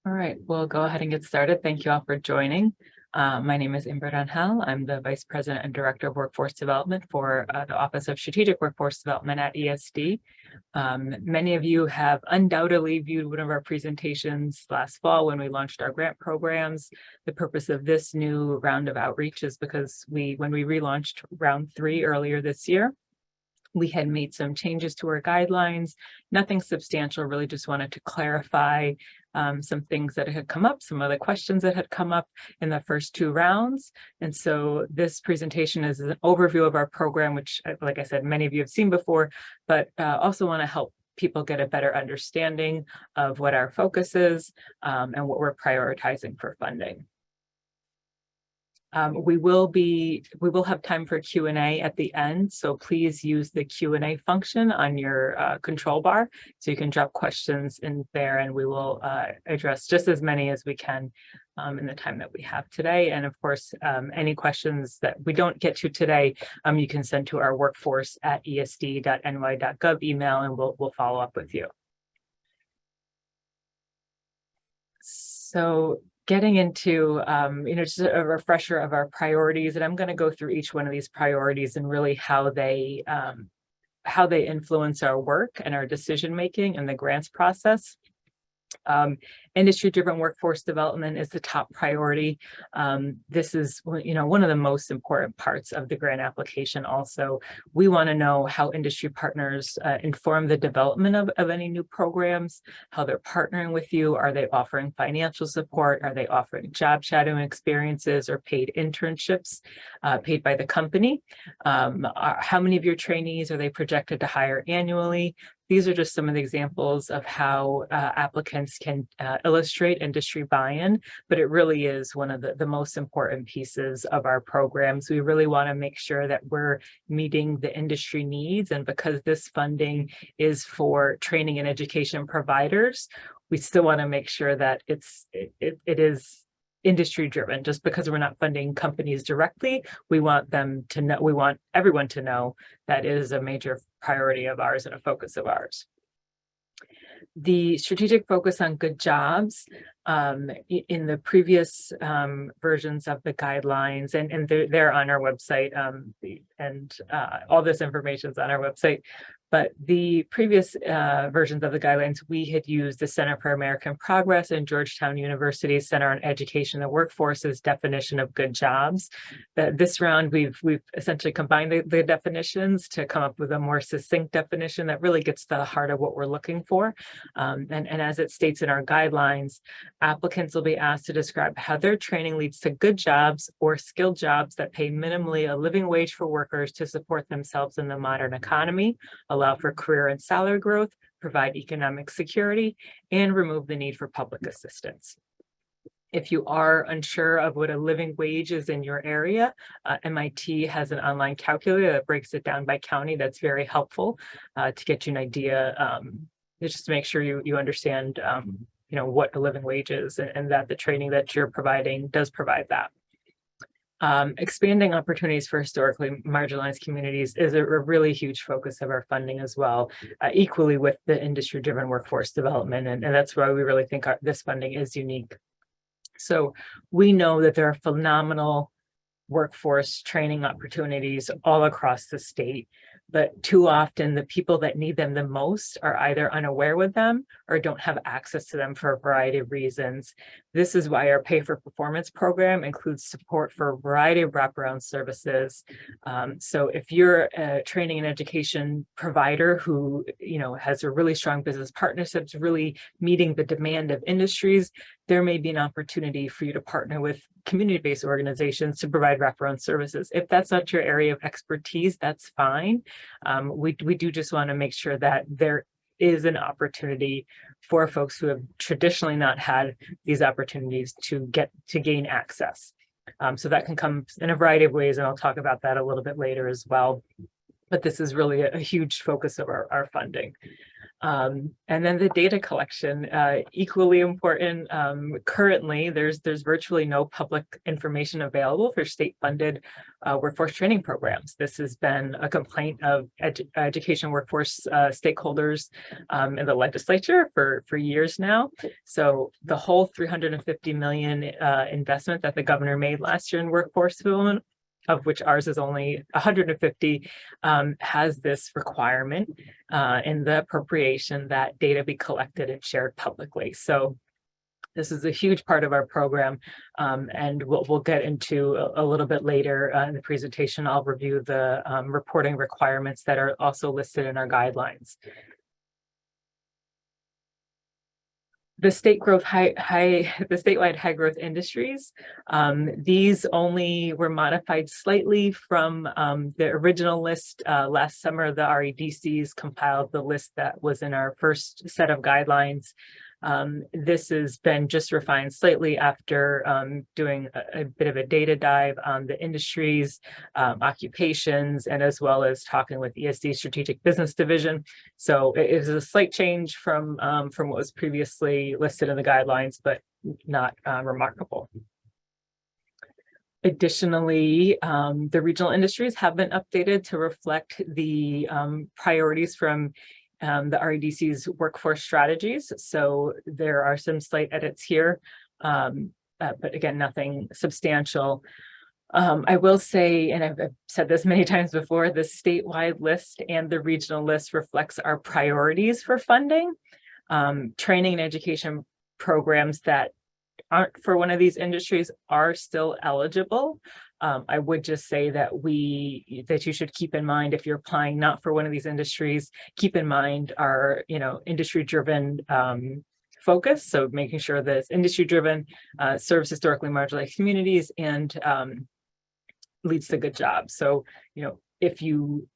All right, we'll go ahead and get started. Thank you all for joining. My name is Imber Angel. I'm the Vice President and Director of Workforce Development for the Office of Strategic Workforce Development at ESD. Many of you have undoubtedly viewed one of our presentations last fall when we launched our grant programs. The purpose of this new round of outreach is because when we relaunched round 3 earlier this year, we had made some changes to our guidelines, nothing substantial, really just wanted to clarify some things that had come up, some of the questions that had come up in the first 2 rounds. And so this presentation is an overview of our program, which, like I said, many of you have seen before, but also want to help people get a better understanding of what our focus is and what we're prioritizing for funding. We will have time for Q&A at the end, so please use the Q&A function on your control bar, so you can drop questions in there, and we will address just as many as we can in the time that we have today. And of course, any questions that we don't get to today, you can send to our workforce@esd.ny.gov email, and we'll follow up with you. So, getting into, just a refresher of our priorities, and I'm going to go through each one of these priorities and really how they influence our work and our decision-making and the grants process. Industry-driven workforce development is the top priority. This is, one of the most important parts of the grant application. Also, we want to know how industry partners inform the development of any new programs, how they're partnering with you. Are they offering financial support? Are they offering job shadowing experiences or paid internships paid by the company? How many of your trainees are they projected to hire annually? These are just some of the examples of how applicants can illustrate industry buy-in, but it really is one of the most important pieces of our programs. We really want to make sure that we're meeting the industry needs, and because this funding is for training and education providers, we still want to make sure that it is industry driven. Just because we're not funding companies directly, we want them to know, we want everyone to know that is a major priority of ours and a focus of ours. The strategic focus on good jobs in the previous versions of the guidelines, and they're on our website, and all this information is on our website. But the previous versions of the guidelines, we had used the Center for American Progress and Georgetown University's Center on Education and Workforce's definition of good jobs. This round, we've essentially combined the definitions to come up with a more succinct definition that really gets to the heart of what we're looking for. And as it states in our guidelines, applicants will be asked to describe how their training leads to good jobs or skilled jobs that pay minimally a living wage for workers to support themselves in the modern economy, allow for career and salary growth, provide economic security, and remove the need for public assistance. If you are unsure of what a living wage is in your area, MIT has an online calculator that breaks it down by county. That's very helpful to get you an idea, just to make sure you understand what a living wage is, and that the training that you're providing does provide that. Expanding opportunities for historically marginalized communities is a really huge focus of our funding as well, equally with the industry-driven workforce development, and that's why we really think this funding is unique. So we know that there are phenomenal workforce training opportunities all across the state, but too often the people that need them the most are either unaware with them or don't have access to them for a variety of reasons. This is why our Pay for Performance program includes support for a variety of wraparound services. So if you're a training and education provider who has a really strong business partnerships, really meeting the demand of industries, there may be an opportunity for you to partner with community-based organizations to provide wraparound services. If that's not your area of expertise, that's fine. We do just want to make sure that there is an opportunity for folks who have traditionally not had these opportunities to gain access. So that can come in a variety of ways, and I'll talk about that a little bit later as well. But this is really a huge focus of our funding. And then the data collection, equally important. Currently, there's virtually no public information available for state-funded workforce training programs. This has been a complaint of education workforce stakeholders in the legislature for years now. So the whole $350 million investment that the governor made last year in workforce development, of which ours is only 150, has this requirement in the appropriation that data be collected and shared publicly. So this is a huge part of our program, and we'll get into a little bit later in the presentation. I'll review the reporting requirements that are also listed in our guidelines. The statewide high growth industries, these only were modified slightly from the original list. Last summer, the REDCs compiled the list that was in our first set of guidelines. This has been just refined slightly after doing a bit of a data dive on the industries, occupations, and as well as talking with ESD Strategic Business Division. So it is a slight change from what was previously listed in the guidelines, but not remarkable. Additionally, the regional industries have been updated to reflect the priorities from the REDC's workforce strategies. So there are some slight edits here, but again, nothing substantial. I will say, and I've said this many times before, the statewide list and the regional list reflects our priorities for funding. Training and education programs that aren't for one of these industries are still eligible. I would just say that you should keep in mind, if you're applying not for one of these industries, keep in mind our industry-driven focus. So making sure that it's industry-driven, serves historically marginalized communities, and leads to good jobs. So if you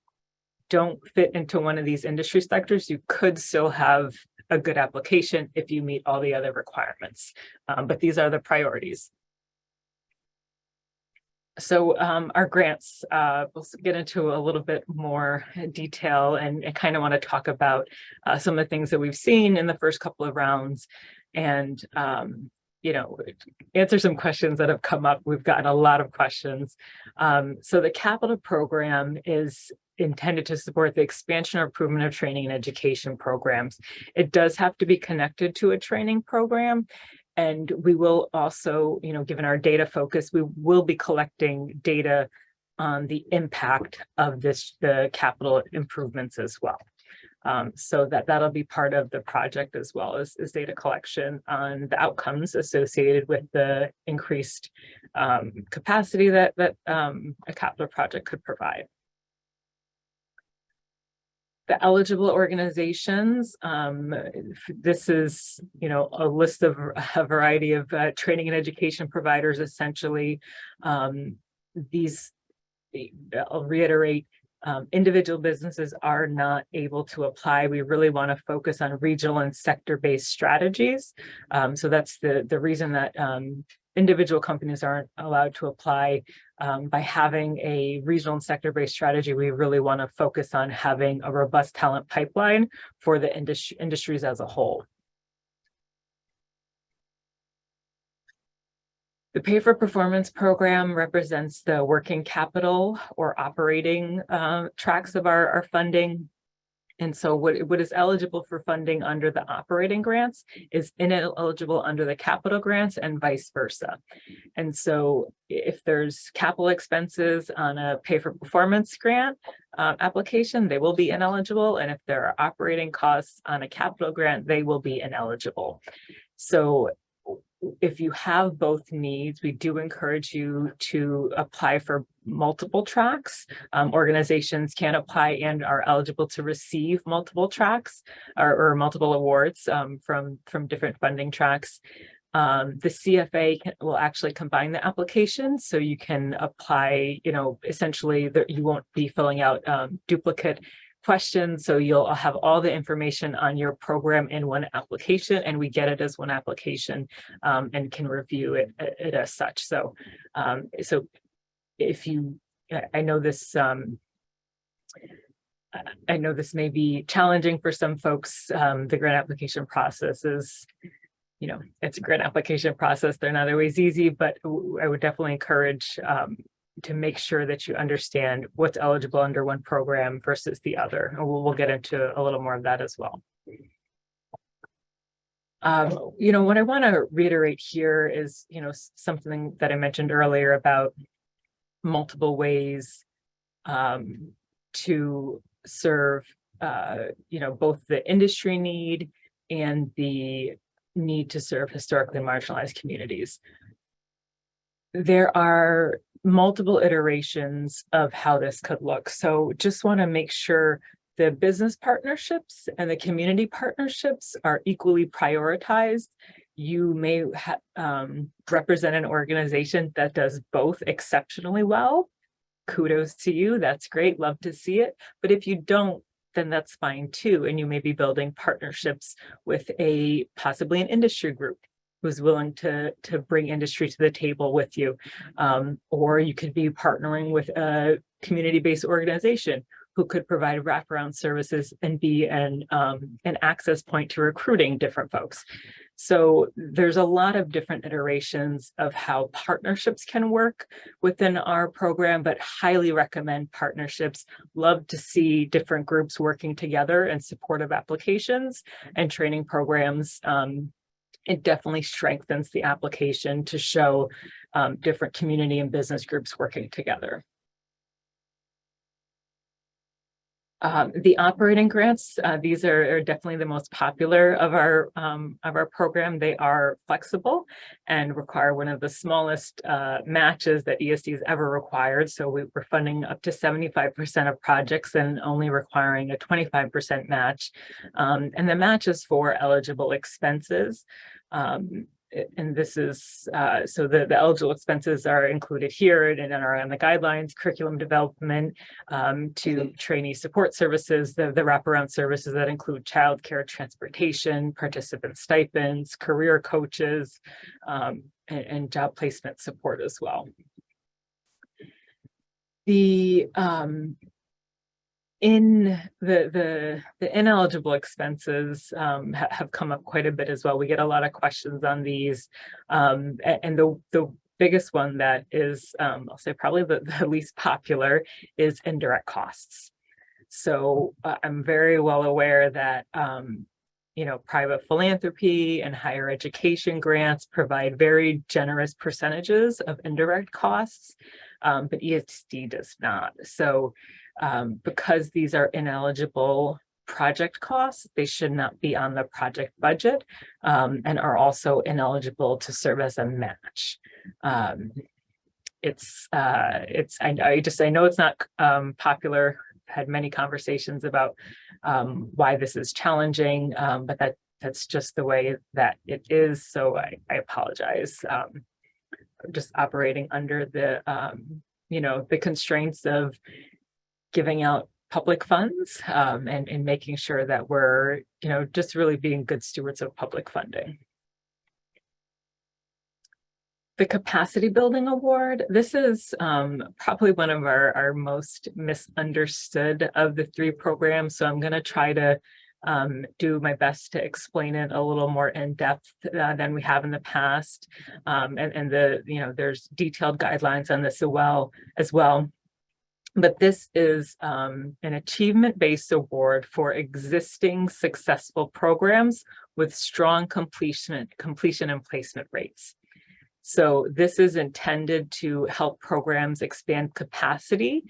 don't fit into one of these industry sectors, you could still have a good application if you meet all the other requirements. But these are the priorities. So our grants, we'll get into a little bit more detail, and kind of want to talk about some of the things that we've seen in the first couple of rounds, and answer some questions that have come up. We've gotten a lot of questions. So the capital program is intended to support the expansion or improvement of training and education programs. It does have to be connected to a training program. And we will also, given our data focus, we will be collecting data on the impact of the capital improvements as well. So that'll be part of the project, as well as data collection on the outcomes associated with the increased capacity that a capital project could provide. The eligible organizations, this is, a list of a variety of training and education providers, essentially. These, I'll reiterate, individual businesses are not able to apply. We really want to focus on regional and sector-based strategies. So that's the reason that individual companies aren't allowed to apply. By having a regional and sector-based strategy, we really want to focus on having a robust talent pipeline for the industries as a whole. The Pay for Performance program represents the working capital or operating tracks of our funding. And so what is eligible for funding under the operating grants is ineligible under the capital grants, and vice versa. And so if there's capital expenses on a Pay for Performance grant application, they will be ineligible. And if there are operating costs on a capital grant, they will be ineligible. So if you have both needs, we do encourage you to apply for multiple tracks. Organizations can apply and are eligible to receive multiple tracks or multiple awards from different funding tracks. The CFA will actually combine the applications, so you can apply, essentially you won't be filling out duplicate questions. So you'll have all the information on your program in one application, and we get it as one application and can review it as such. So, if you, I know this I know this may be challenging for some folks. The grant application process is, it's a grant application process. They're not always easy, but I would definitely encourage to make sure that you understand what's eligible under one program versus the other. And we'll get into a little more of that as well. What I want to reiterate here is, something that I mentioned earlier about multiple ways to serve, both the industry need and the need to serve historically marginalized communities. There are multiple iterations of how this could look. So just want to make sure the business partnerships and the community partnerships are equally prioritized. You may represent an organization that does both exceptionally well. Kudos to you. That's great. Love to see it. But if you don't, then that's fine too. And you may be building partnerships with possibly an industry group who's willing to bring industry to the table with you. Or you could be partnering with a community-based organization who could provide wraparound services and be an access point to recruiting different folks. So there's a lot of different iterations of how partnerships can work within our program, but highly recommend partnerships. Love to see different groups working together in support of applications and training programs. It definitely strengthens the application to show different community and business groups working together. The operating grants, these are definitely the most popular of our program. They are flexible and require one of the smallest matches that ESD has ever required. So we're funding up to 75% of projects and only requiring a 25% match. And the match is for eligible expenses. And this is, so the eligible expenses are included here and are on the guidelines, curriculum development, to trainee support services, the wraparound services that include childcare, transportation, participant stipends, career coaches, and job placement support as well. In the ineligible expenses have come up quite a bit as well. We get a lot of questions on these, and the biggest one that is, I'll say probably the least popular, is indirect costs. So I'm very well aware that private philanthropy and higher education grants provide very generous percentages of indirect costs, but ESD does not. So because these are ineligible project costs, they should not be on the project budget, and are also ineligible to serve as a match. I know it's not popular. Had many conversations about why this is challenging, but that's just the way that it is. So I apologize. Just operating under the the constraints of giving out public funds, and making sure that we're just really being good stewards of public funding. The Capacity Building Award, this is probably one of our most misunderstood of the three programs. So I'm going to try to do my best to explain it a little more in depth than we have in the past. And there's detailed guidelines on this as well. But this is an achievement-based award for existing successful programs with strong completion and placement rates. So this is intended to help programs expand capacity,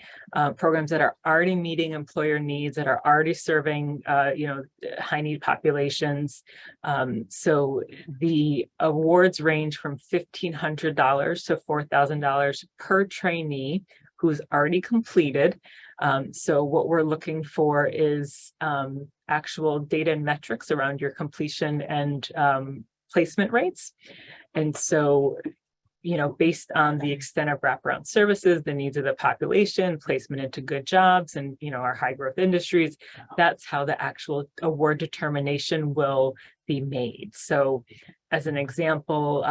programs that are already meeting employer needs, that are already serving, high need populations. So the awards range from $1,500 to $4,000 per trainee who's already completed. So what we're looking for is actual data and metrics around your completion and placement rates. And so, based on the extent of wraparound services, the needs of the population, placement into good jobs and, our high growth industries, that's how the actual award determination will be made. So as an example,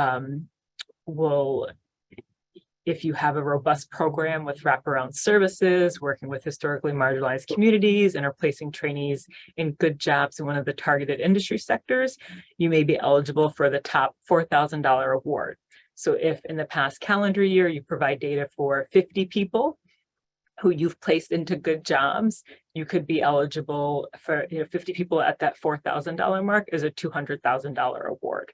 we'll If you have a robust program with wraparound services, working with historically marginalized communities and are placing trainees in good jobs in one of the targeted industry sectors, you may be eligible for the top $4,000 award. So if in the past calendar year, you provide data for 50 people who you've placed into good jobs, you could be eligible for 50 people at that $4,000 mark is a $200,000 award.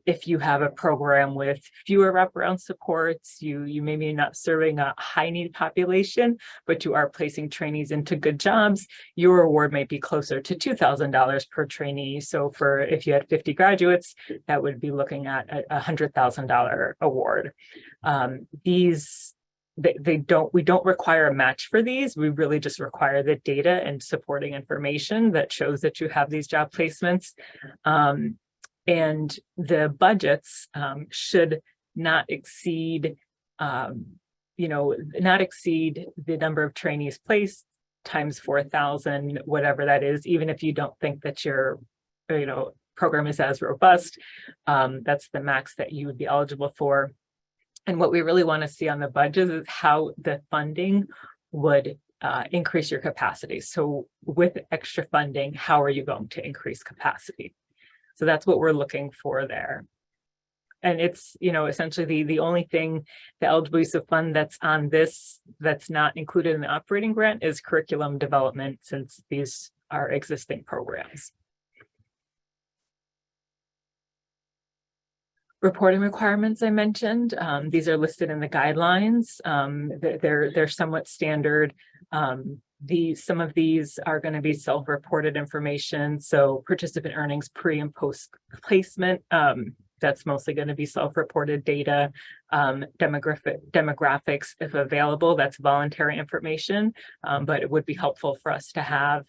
If you have a program with fewer wraparound supports, you may be not serving a high need population, but you are placing trainees into good jobs, your award might be closer to $2,000 per trainee. So if you had 50 graduates, that would be looking at a $100,000 award. We don't require a match for these. We really just require the data and supporting information that shows that you have these job placements. And the budgets should not exceed, not exceed the number of trainees placed times 4,000, whatever that is, even if you don't think that your, program is as robust, that's the max that you would be eligible for. And what we really want to see on the budget is how the funding would increase your capacity. So with extra funding, how are you going to increase capacity? So that's what we're looking for there. And it's, essentially the only thing, the eligible use of fund that's on this, that's not included in the operating grant is curriculum development, since these are existing programs. Reporting requirements I mentioned, these are listed in the guidelines. They're somewhat standard. Some of these are going to be self-reported information. So participant earnings pre and post placement, that's mostly going to be self-reported data. Demographics, if available, that's voluntary information, but it would be helpful for us to have.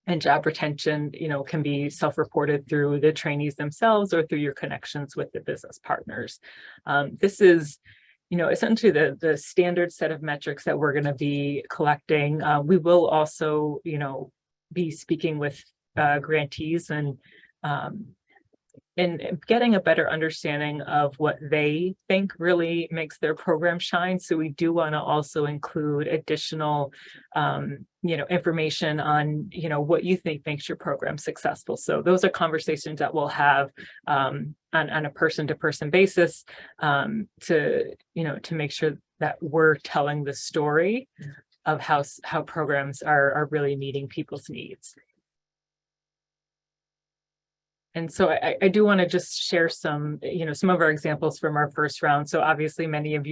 And job retention, can be self-reported through the trainees themselves or through your connections with the business partners. This is, essentially the standard set of metrics that we're going to be collecting. We will also, be speaking with grantees and getting a better understanding of what they think really makes their program shine. So we do want to also include additional, information on, what you think makes your program successful. So those are conversations that we'll have on a person-to-person basis to make sure that we're telling the story of how programs are really meeting people's needs. And so I do want to just share some of our examples from our first round. So obviously, many of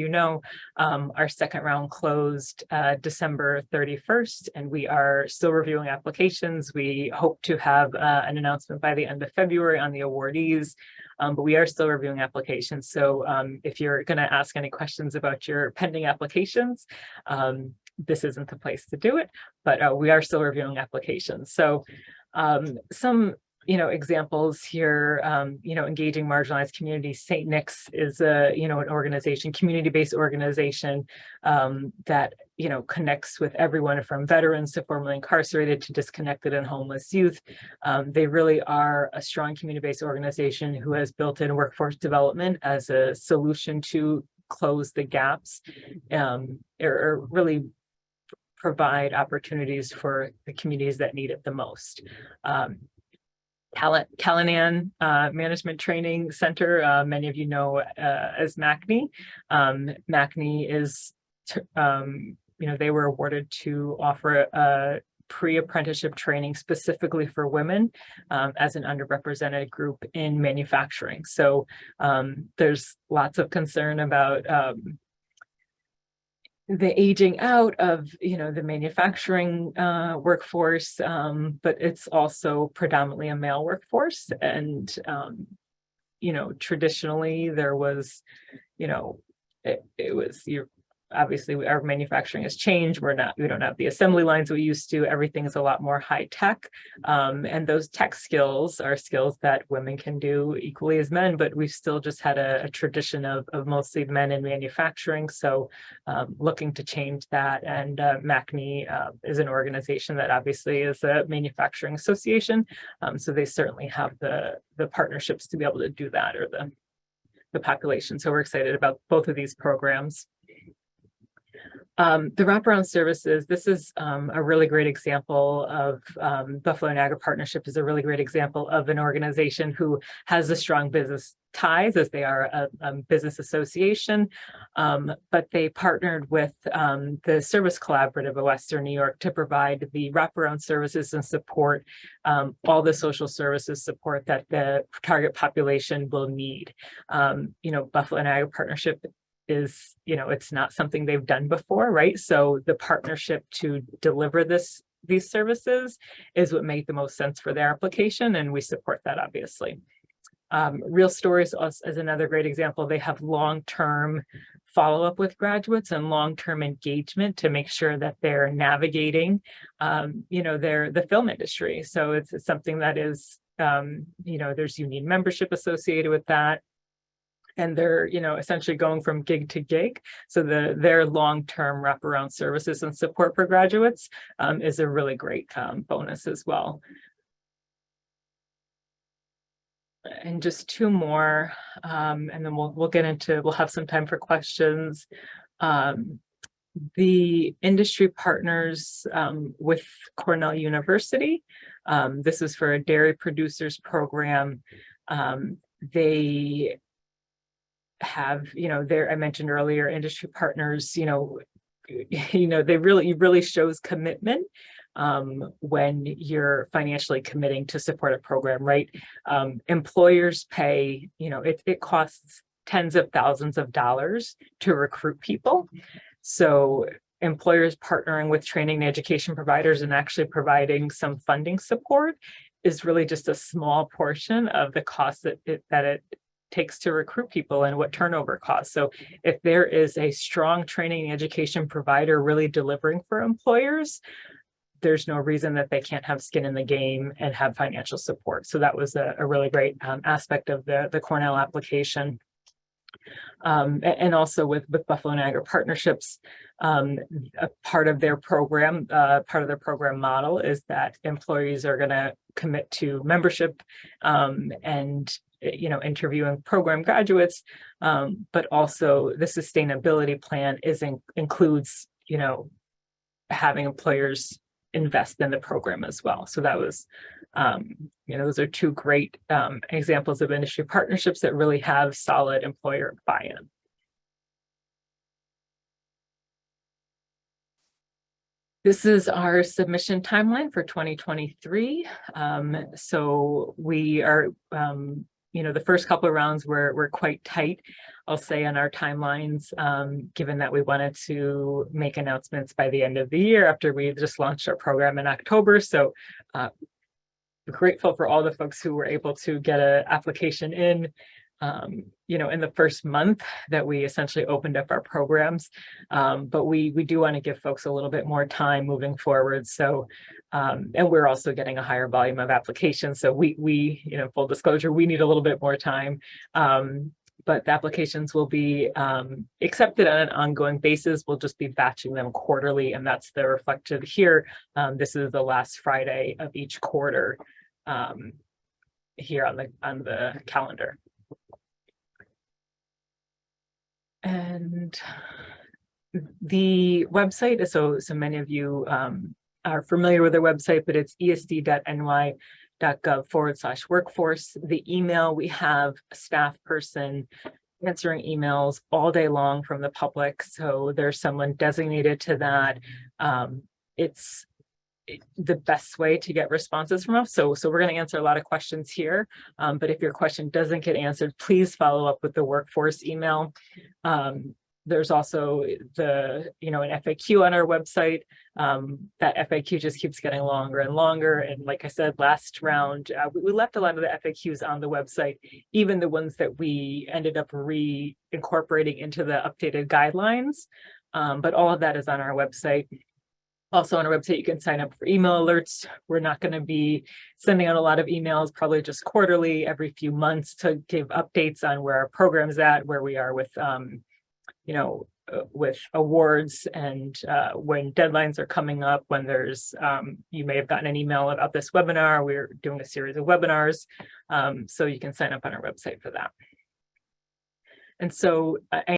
our second round closed December 31st, and we are still reviewing applications. We hope to have an announcement by the end of February on the awardees, but we are still reviewing applications. So if you're going to ask any questions about your pending applications, this isn't the place to do it, but we are still reviewing applications. So some examples here, engaging marginalized communities. St. Nick's is an organization, community-based organization that, connects with everyone from veterans to formerly incarcerated to disconnected and homeless youth. They really are a strong community-based organization who has built in workforce development as a solution to close the gaps or really provide opportunities for the communities that need it the most. Callanan Management Training Center, many of you know as MACNY. MACNY is, they were awarded to offer pre-apprenticeship training specifically for women as an underrepresented group in manufacturing. So there's lots of concern about the aging out of, the manufacturing workforce, but it's also predominantly a male workforce. And, traditionally there was, obviously our manufacturing has changed. We don't have the assembly lines we used to. Everything's a lot more high tech. And those tech skills are skills that women can do equally as men, but we've still just had a tradition of mostly men in manufacturing. So looking to change that. And MACNY is an organization that obviously is a manufacturing association. So they certainly have the partnerships to be able to do that, or the population. So we're excited about both of these programs. The wraparound services, this is a really great example of Buffalo Niagara Partnership is a really great example of an organization who has a strong business ties, as they are a business association, but they partnered with the Service Collaborative of Western New York to provide the wraparound services and support, all the social services support that the target population will need. Buffalo Niagara Partnership is, it's not something they've done before, right? So the partnership to deliver these services is what made the most sense for their application, and we support that, obviously. Real Stories is another great example. They have long-term follow-up with graduates and long-term engagement to make sure that they're navigating, the film industry. So it's something that is, there's union membership associated with that. And they're, essentially going from gig to gig. So their long-term wraparound services and support for graduates is a really great bonus as well. And just two more, and then we'll have some time for questions. The industry partners with Cornell University. This is for a dairy producers program. They have, I mentioned earlier, industry partners, they really shows commitment when you're financially committing to support a program, right? Employers pay, it costs tens of thousands of dollars to recruit people. So employers partnering with training and education providers and actually providing some funding support is really just a small portion of the cost that it takes to recruit people and what turnover costs. So if there is a strong training and education provider really delivering for employers, there's no reason that they can't have skin in the game and have financial support. So that was a really great aspect of the Cornell application. And also with Buffalo Niagara Partnerships, a part of their program model is that employees are going to commit to membership and interviewing program graduates, but also the sustainability plan includes having employers invest in the program as well. So that was, those are two great examples of industry partnerships that really have solid employer buy-in. This is our submission timeline for 2023. So we are, the first couple of rounds were quite tight, I'll say, on our timelines, given that we wanted to make announcements by the end of the year after we just launched our program in October. So grateful for all the folks who were able to get an application in the first month that we essentially opened up our programs. But we do want to give folks a little bit more time moving forward. So, and we're also getting a higher volume of applications. So we full disclosure, we need a little bit more time. But the applications will be accepted on an ongoing basis. We'll just be batching them quarterly, and that's reflected here. This is the last Friday of each quarter here on the calendar. And the website, so many of you are familiar with the website, but it's esd.ny.gov/workforce. The email, we have a staff person answering emails all day long from the public. So there's someone designated to that. It's the best way to get responses from us. So we're going to answer a lot of questions here. But if your question doesn't get answered, please follow up with the workforce email. There's also an FAQ on our website. That FAQ just keeps getting longer and longer. And like I said, last round, we left a lot of the FAQs on the website, even the ones that we ended up reincorporating into the updated guidelines. But all of that is on our website. Also on our website, you can sign up for email alerts. We're not going to be sending out a lot of emails, probably just quarterly, every few months, to give updates on where our program's at, where we are with, with awards, and when deadlines are coming up, when there's, you may have gotten an email about this webinar. We're doing a series of webinars, so you can sign up on our website for that. And so I